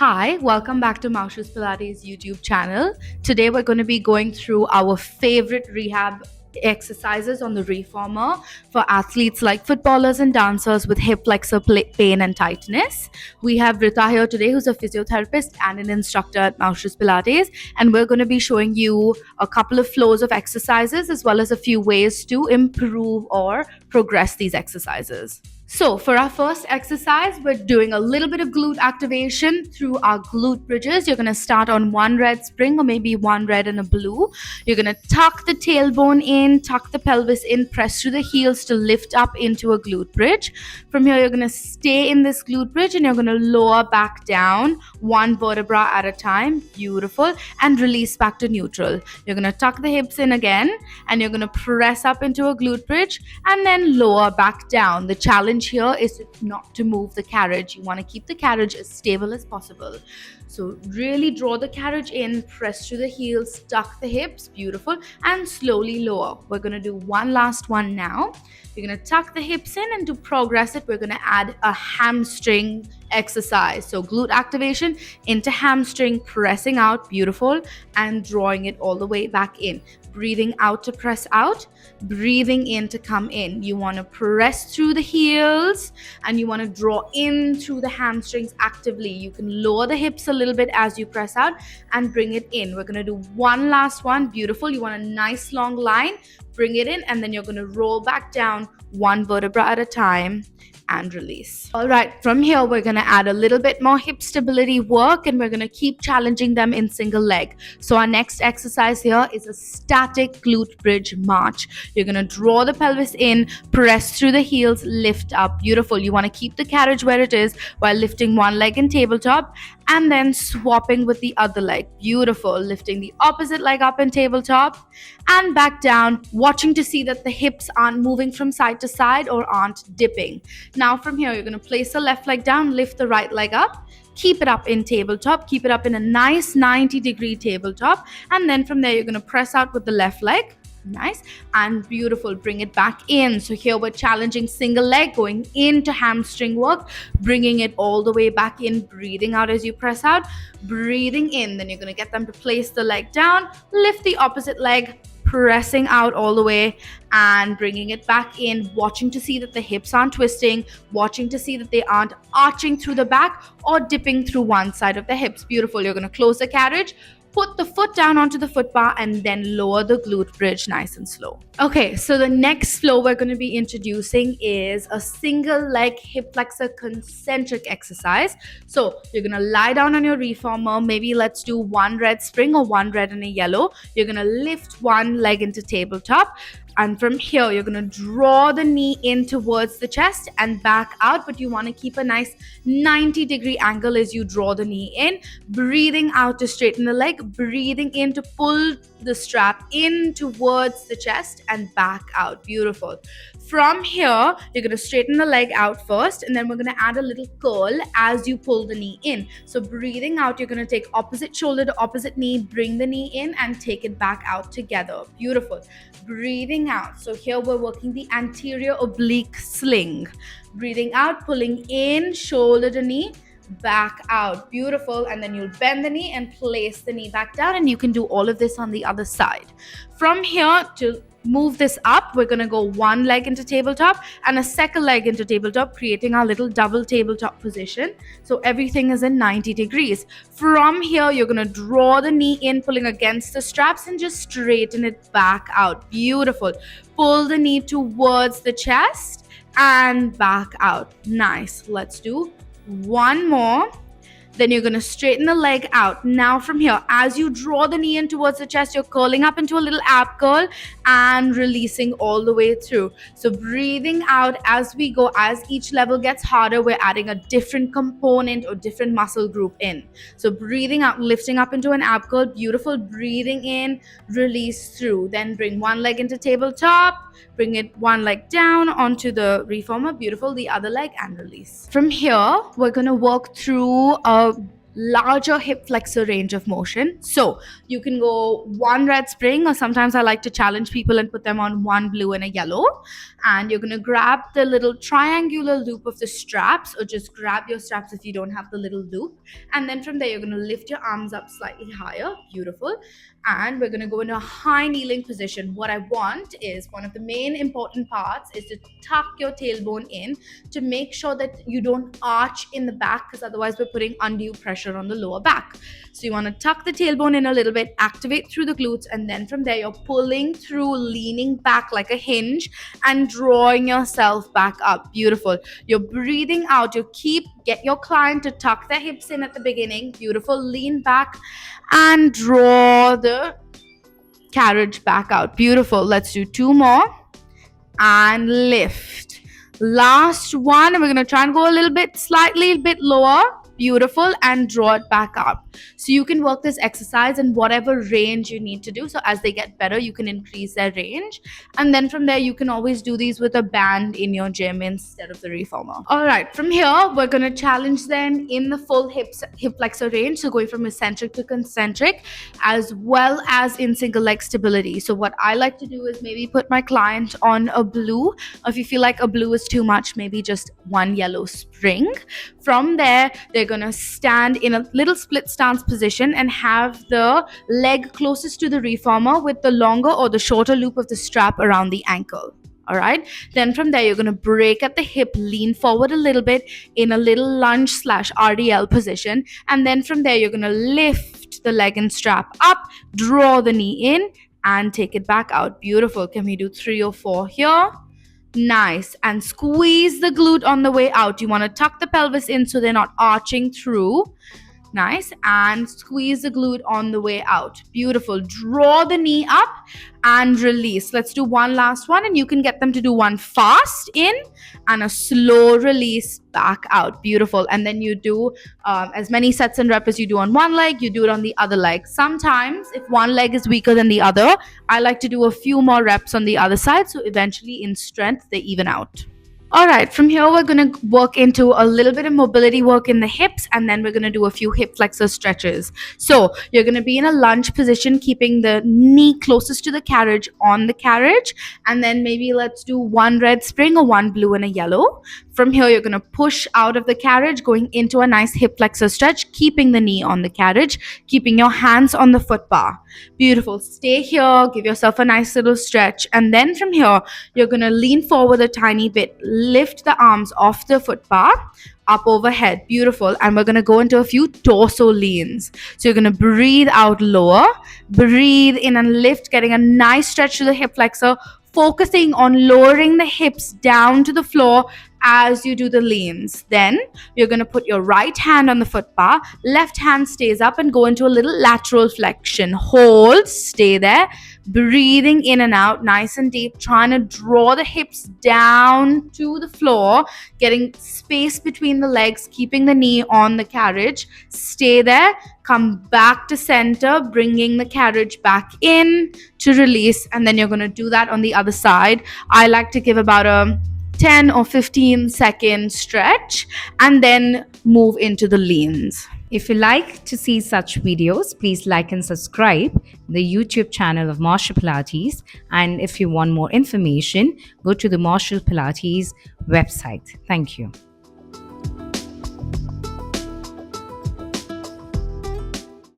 Hi, welcome back to Marches Pilates YouTube channel. Today we're going to be going through our favorite rehab exercises on the reformer for athletes like footballers and dancers with hip flexor pain and tightness. We have Rita here today, who's a physiotherapist and an instructor at Marches Pilates, and we're going to be showing you a couple of flows of exercises as well as a few ways to improve or progress these exercises. So for our first exercise, we're doing a little bit of glute activation through our glute bridges. You're going to start on one red spring or maybe one red and a blue. You're going to tuck the tailbone in, tuck the pelvis in, press through the heels to lift up into a glute bridge. From here, you're going to stay in this glute bridge and you're going to lower back down one vertebra at a time. Beautiful. And release back to neutral. You're going to tuck the hips in again and you're going to press up into a glute bridge and then lower back down. The challenge here is not to move the carriage. You want to keep the carriage as stable as possible. So really draw the carriage in, press through the heels, tuck the hips, beautiful, and slowly lower. We're going to do one last one now. You're going to tuck the hips in, and to progress it, we're going to add a hamstring exercise. So glute activation into hamstring, pressing out, beautiful, and drawing it all the way back in. Breathing out to press out, breathing in to come in. You want to press through the heels and you want to draw in through the hamstrings actively. You can lower the hips a little bit as you press out and bring it in. We're going to do one last one. Beautiful. You want a nice long line, bring it in, and then you're going to roll back down one vertebra at a time and release. All right, from here, we're going to add a little bit more hip stability work and we're going to keep challenging them in single leg. So our next exercise here is a static glute bridge march. You're going to draw the pelvis in, press through the heels, lift up. Beautiful. You want to keep the carriage where it is while lifting one leg in tabletop and then swapping with the other leg. Beautiful. Lifting the opposite leg up in tabletop and back down, watching to see that the hips aren't moving from side to side or aren't dipping. Now from here, you're going to place the left leg down, lift the right leg up, keep it up in tabletop, keep it up in a nice 90-degree tabletop, and then from there, you're going to press out with the left leg. Nice and beautiful. Bring it back in. So here we're challenging single leg, going into hamstring work, bringing it all the way back in, breathing out as you press out, breathing in. Then you're going to get them to place the leg down, lift the opposite leg, pressing out all the way and bringing it back in, watching to see that the hips aren't twisting, watching to see that they aren't arching through the back or dipping through one side of the hips. Beautiful. You're going to close the carriage, put the foot down onto the foot bar and then lower the glute bridge nice and slow. Okay, so the next flow we're going to be introducing is a single leg hip flexor concentric exercise. So you're going to lie down on your reformer. Maybe let's do one red spring or one red and a yellow. You're going to lift one leg into tabletop. And from here, you're going to draw the knee in towards the chest and back out. But you want to keep a nice 90-degree angle as you draw the knee in. Breathing out to straighten the leg. Breathing in to pull the strap in towards the chest and back out. Beautiful. From here, you're going to straighten the leg out first. And then we're going to add a little curl as you pull the knee in. So breathing out, you're going to take opposite shoulder to opposite knee. Bring the knee in and take it back out together. Beautiful. Breathing out. So here we're working the anterior oblique sling. Breathing out, pulling in, shoulder to knee, back out. Beautiful. And then you'll bend the knee and place the knee back down. And you can do all of this on the other side. From here to move this up, we're going to go one leg into tabletop and a second leg into tabletop, creating our little double tabletop position. So everything is in 90 degrees. From here, you're going to draw the knee in, pulling against the straps and just straighten it back out. Beautiful. Pull the knee towards the chest and back out. Nice. Let's do one more. Then you're going to straighten the leg out. Now from here, as you draw the knee in towards the chest, you're curling up into a little ab curl and releasing all the way through. So breathing out as we go, as each level gets harder, we're adding a different component or different muscle group in. So breathing out, lifting up into an ab curl. Beautiful. Breathing in, release through. Then bring one leg into tabletop. Bring it one leg down onto the reformer. Beautiful. The other leg and release. From here, we're going to work through a larger hip flexor range of motion. So you can go one red spring, or sometimes I like to challenge people and put them on one blue and a yellow. And you're going to grab the little triangular loop of the straps, or just grab your straps if you don't have the little loop. And then from there, you're going to lift your arms up slightly higher. Beautiful. And we're going to go into a high kneeling position. What I want is, one of the main important parts is to tuck your tailbone in to make sure that you don't arch in the back, because otherwise we're putting undue pressure on the lower back. So you want to tuck the tailbone in a little bit, activate through the glutes, and then from there you're pulling through, leaning back like a hinge and drawing yourself back up. Beautiful. You're breathing out. Get your client to tuck their hips in at the beginning. Beautiful. Lean back and draw the carriage back out. Beautiful. Let's do 2 more and lift. Last one, and we're going to try and go slightly a bit lower. Beautiful. And draw it back up. So you can work this exercise in whatever range you need to do. So as they get better, you can increase their range. And then from there, you can always do these with a band in your gym instead of the reformer. All right. From here, we're going to challenge them in the full hip flexor range. So going from eccentric to concentric, as well as in single leg stability. So what I like to do is maybe put my client on a blue. Or if you feel like a blue is too much, maybe just one yellow spring. From there, they're going to stand in a little split stance position and have the leg closest to the reformer with the longer or the shorter loop of the strap around the ankle. All right. Then from there, you're going to break at the hip, lean forward a little bit in a little lunge / RDL position. And then from there, you're going to lift the leg and strap up, draw the knee in, and take it back out. Beautiful. Can we do 3 or 4 here? Nice. And squeeze the glute on the way out. You want to tuck the pelvis in so they're not arching through. Nice. And squeeze the glute on the way out. Beautiful. Draw the knee up and release. Let's do one last one, and you can get them to do one fast in and a slow release back out. Beautiful. And then you do as many sets and reps as you do on one leg, you do it on the other leg. Sometimes if one leg is weaker than the other, I like to do a few more reps on the other side, so eventually in strength they even out. All right, from here we're going to work into a little bit of mobility work in the hips, and then we're going to do a few hip flexor stretches. So you're going to be in a lunge position, keeping the knee closest to the carriage on the carriage, and then maybe let's do one red spring or one blue and a yellow. From here, you're going to push out of the carriage, going into a nice hip flexor stretch, keeping the knee on the carriage, keeping your hands on the foot bar. Beautiful. Stay here, give yourself a nice little stretch, and then from here, you're going to lean forward a tiny bit, lift the arms off the foot bar, up overhead. Beautiful. And we're going to go into a few torso leans. So you're going to breathe out lower, breathe in and lift, getting a nice stretch to the hip flexor, focusing on lowering the hips down to the floor as you do the leans. Then you're going to put your right hand on the foot bar, left hand stays up and go into a little lateral flexion. Hold, stay there, breathing in and out, nice and deep, trying to draw the hips down to the floor, getting space between the legs, keeping the knee on the carriage. Stay there, come back to center, bringing the carriage back in to release, and then you're going to do that on the other side. I like to give about a 10 or 15 second stretch and then move into the leans. If you like to see such videos, please like and subscribe the YouTube channel of Martial Pilates. And if you want more information, go to the Martial Pilates website. Thank you.